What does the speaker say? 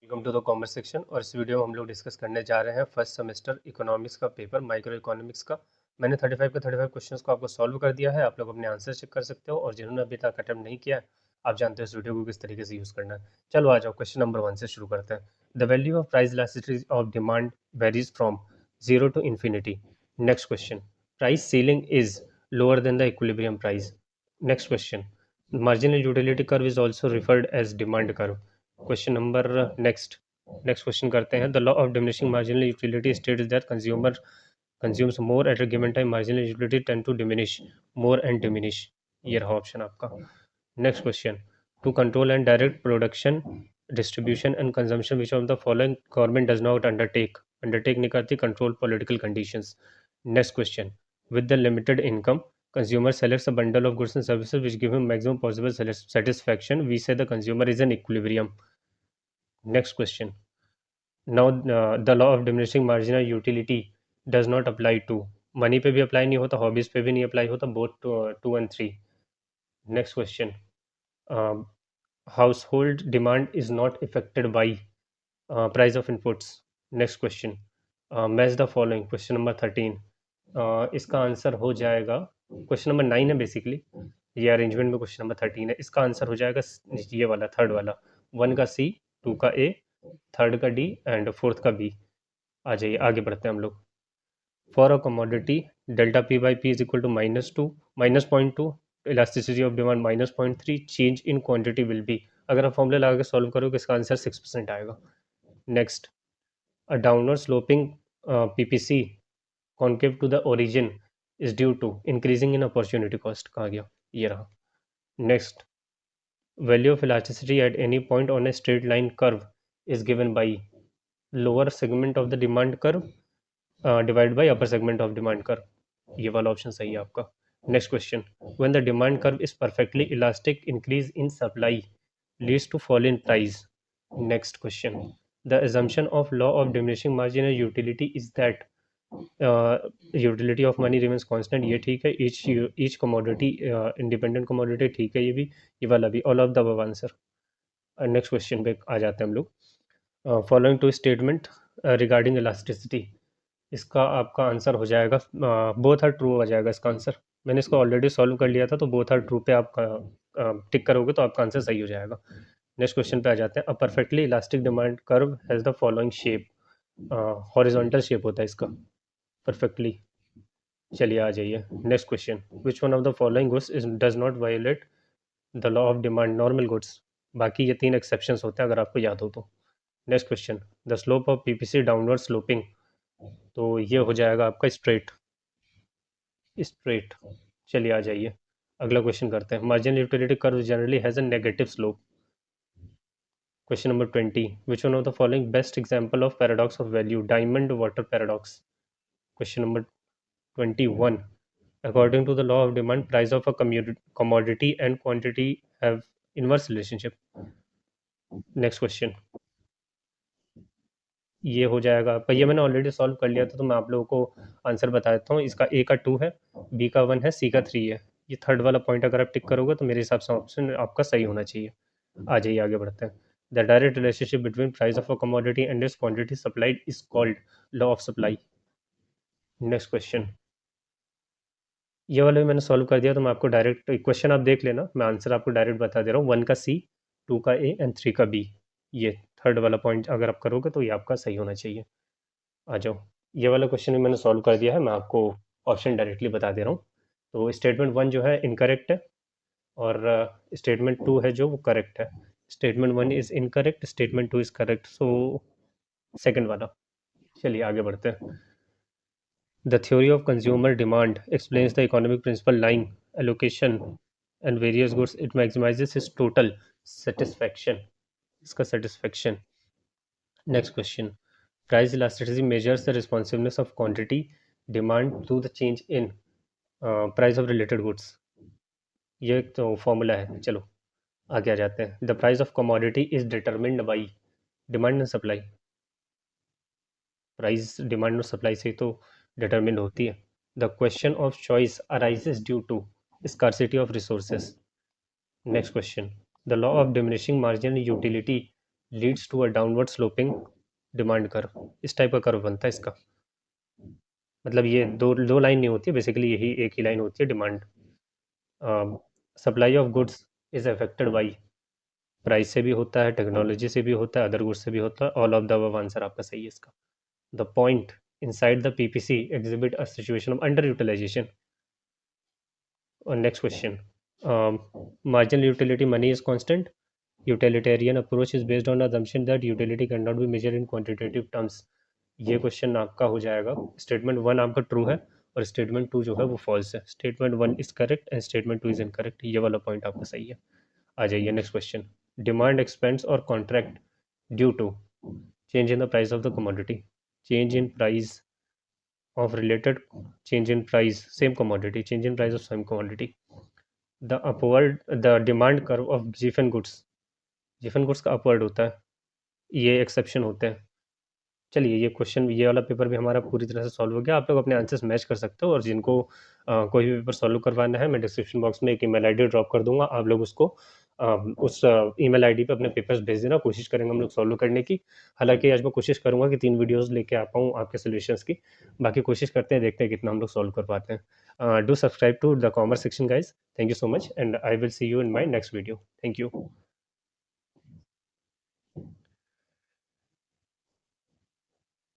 Welcome to the commerce section. और इस video में हम लोग डिस्कस करने जा रहे हैं फर्स्ट सेमेस्टर इकोनॉमिक्स का पेपर माइक्रो इकोनॉमिक्स का। मैंने 35 के 35 क्वेश्चंस को आपको सॉल्व कर दिया है। आप लोग अपने आंसर चेक कर सकते हो और जिन्होंने अभी तक अटेम्प्ट नहीं किया है, आप जानते हो इस वीडियो को किस तरीके से यूज़ करना है। चलो आ जाओ, क्वेश्चन नंबर 1 से शुरू करते हैं। The value of price elasticity of demand varies from 0 to infinity. Next question, price ceiling is lower than the equilibrium price. Next question, marginal utility curve is also referred as demand curve. Question number next question करते हैं। The law of diminishing marginal utility states that consumer consumes more at a given time, marginal utility tend to diminish more and diminish. ये रहा option आपका। Next question, to control and direct production distribution and consumption which of the following government does not undertake नहीं करती, control political conditions. Next question, with the limited income, consumer selects a bundle of goods and services which give him maximum possible satisfaction. We say the consumer is in equilibrium. Next question. Now the law of diminishing marginal utility does not apply to money पे भी apply नहीं होता, hobbies पे भी नहीं apply होता, both 2 and 3. Next question. Household demand is not affected by price of inputs. Next question. Match the following. Question number 13. इसका answer हो जाएगा, क्वेश्चन नंबर 9 है बेसिकली, ये अरेंजमेंट में क्वेश्चन नंबर 13 है। इसका आंसर हो जाएगा ये वाला, थर्ड वाला, 1 का सी, 2 का ए, थर्ड का डी एंड फोर्थ का बी। आ जाइए आगे बढ़ते हैं हम लोग। For a commodity delta P by P is equal to -0.2, elasticity of demand -0.3, change in quantity will be. अगर आप फॉर्मूला लगा के सॉल्व करोगे इसका आंसर 6% आएगा। Next, a downward sloping PPC concave to the origin is due to increasing in opportunity cost। कहा गया, ये रहा। Next, value of elasticity at any point on a straight line curve is given by lower segment of the demand curve divided by upper segment of demand curve। ये वाला option सही है आपका। Next question, when the demand curve is perfectly elastic, increase in supply leads to fall in price। next question, the assumption of law of diminishing marginal utility is that utility of money remains constant. ये ठीक है। Each commodity independent commodity ठीक है। ये वाला भी, all of the above answer. Next question पे आ जाते हैं हम लोग। Following two statement regarding elasticity, इसका आपका आंसर हो जाएगा, बोथ आर ट्रू हो जाएगा इसका आंसर। मैंने इसको ऑलरेडी सॉल्व कर लिया था, तो बोथ आर ट्रू पे आप टिक करोगे तो आपका आंसर सही हो जाएगा। नेक्स्ट क्वेश्चन पे आ जाते हैं। अ perfectly elastic demand curve has the following shape, horizontal shape होता है इसका परफेक्टली। चलिए आ जाइए। Next question, which one of the following goods does not violet the law of demand, normal goods. बाकी ये 3 एक्सेप्शंस होते हैं अगर आपको याद हो तो। Next question, the slope of PPC downward sloping, तो ये हो जाएगा आपका स्ट्रेट। चलिए आ जाइए, अगला क्वेश्चन करते हैं। Marginal utility curve generally has a negative slope. Question number 20, which one of the following best example of paradox of value, diamond water paradox. Question number 21, according to the law of demand, price of a commodity and quantity have inverse relationship। next question, ये हो जाएगा आपका, ये मैंने already solve कर लिया था तो मैं आप लोगों को आंसर बता देता हूँ। इसका ए का 2 है, बी का 1 है, सी का 3 है। ये थर्ड वाला पॉइंट अगर आप टिक करोगे तो मेरे हिसाब से ऑप्शन आपका सही होना चाहिए। आ जाइए आगे बढ़ते हैं। The direct relationship between price of a commodity and it's quantity supplied is called law of supply. Next question, ये वाला भी मैंने सॉल्व कर दिया, तो मैं आपको डायरेक्ट क्वेश्चन आप देख लेना, मैं आंसर आपको डायरेक्ट बता दे रहा हूँ। 1 का सी, 2 का ए एंड 3 का बी। ये थर्ड वाला पॉइंट अगर आप करोगे तो ये आपका सही होना चाहिए। आ जाओ, ये वाला क्वेश्चन भी मैंने सॉल्व कर दिया है, मैं आपको ऑप्शन डायरेक्टली बता दे रहा हूँ। तो स्टेटमेंट 1 जो है इनकरेक्ट है और स्टेटमेंट 2 है जो वो करेक्ट है। Statement 1 is incorrect, statement 2 is correct, so second वाला। चलिए आगे बढ़ते हैं। The theory of consumer demand explains the economic principle lying allocation and various goods. It maximizes his total satisfaction. इसका satisfaction. Next question. Price elasticity measures the responsiveness of quantity demand to the change in price of related goods. ये तो formula है। चलो आगे आ जाते हैं। The price of commodity is determined by demand and supply. Price demand और supply से तो डिटरमिन होती है। The question of choice arises due to scarcity of resources. Next question, the law of diminishing marginal utility leads to a downward sloping demand curve. इस type का curve बनता है इसका। मतलब ये दो दो लाइन नहीं होती है, बेसिकली यही एक ही लाइन होती है, demand. Supply of goods is affected by, price से भी होता है, टेक्नोलॉजी से भी होता है, अदर गुड्स से भी होता है। All of the above answer आपका सही है इसका। The point inside the PPC exhibit a situation of underutilization. Next question. Marginal utility money is constant. Utilitarian approach is based on the assumption that utility cannot be measured in quantitative terms. ये question आपका हो जाएगा, statement one आपका true है और statement to जो है वो फॉल्स है। Statement one is correct and statement two is incorrect. ये वाला पॉइंट आपका सही है। आ जाइए नेक्स्ट क्वेश्चन। डिमांड एक्सपेंस और contract due to change in the price of the commodity, change in price of related, change in price same commodity, change in price of same commodity, the upward, the demand curve of giffen goods, giffen goods का upward होता है, ये exception होते हैं। चलिए ये question, ये वाला पेपर भी हमारा पूरी तरह से सॉल्व हो गया। आप लोग अपने आंसर्स मैच कर सकते हो, और जिनको कोई भी पेपर सॉल्व करवाना है, मैं डिस्क्रिप्शन बॉक्स में एक ईमेल आईडी ड्रॉप कर दूंगा। आप लोग उसको उस ईमेल आईडी पे अपने पेपर्स भेज देना, कोशिश करेंगे हम लोग सॉल्व करने की। हालांकि आज मैं कोशिश करूंगा कि 3 वीडियोस लेके आ पाऊँ आपके सोल्यूशंस की। बाकी कोशिश करते हैं, देखते हैं कितना हम लोग सॉल्व कर पाते हैं। Do subscribe to the commerce section guys. Thank you so much and I will see you in my next video. Thank you.